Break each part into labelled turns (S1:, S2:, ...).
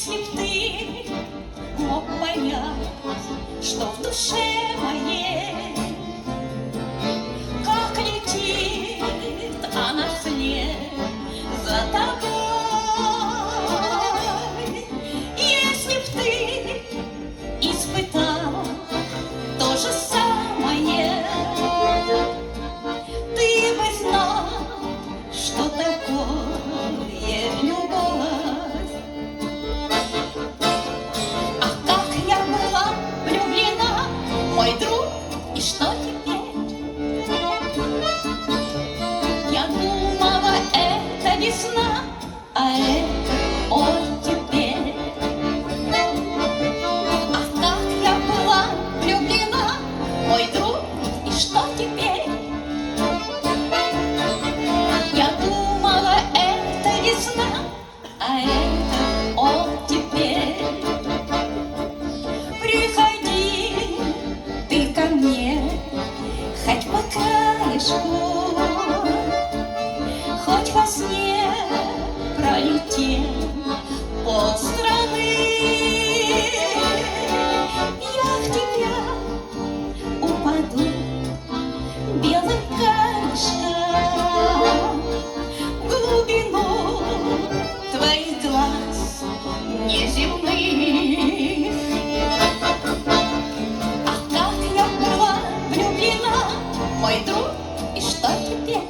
S1: Если б ты мог понять, что в душе моей, как летит она вслед за тобой. Если б ты испытал то же самое, ты бы знал, что такое любовь. А как я была влюблена, мой друг, и что теперь? Я думала, это весна, а это оттепель. А как я была влюблена, мой друг, и что теперь? Я думала, это весна, а это оттепель. Приходи ты ко мне, хоть по краешку, хоть во сне пролетим полстраны. Я в тебя упаду белым камешком в глубину твоих глаз неземных. А как я была влюблена, мой друг, и что теперь?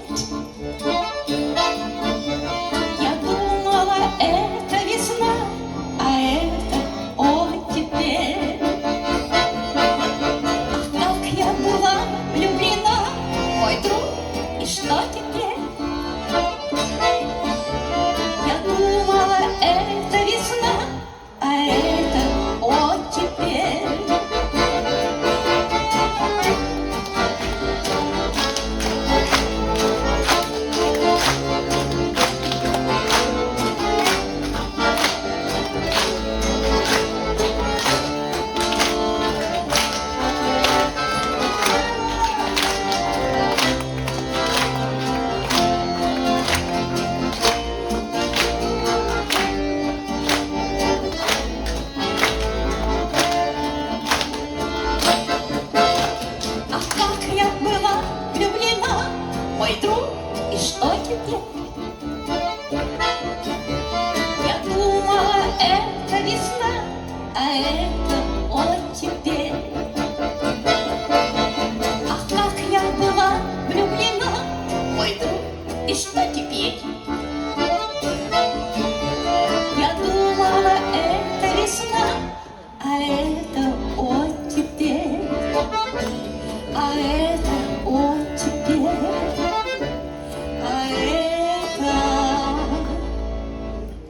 S1: Я думала, это весна, а это оттепель. А как я была влюблена, мой друг, и что теперь? Я думала, это весна, а это оттепель. А как я была влюблена, мой друг, и что теперь? Я думала, это весна, а это оттепель. А как я была влюблена, мой друг, и что теперь? Я думала, это весна, а это оттепель. А это оттепель. А это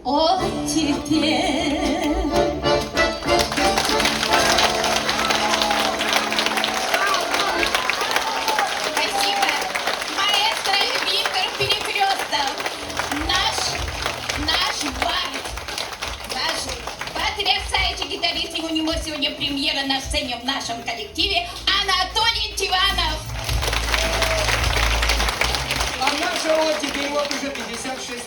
S1: оттепель.
S2: Спасибо. Маэстро Виктор Перекрестов. Наш потрясающий гитарист. У него сегодня премьера на сцене в нашем коллективе. Анатолий Тиванов.
S3: А нашего теперь вот уже 56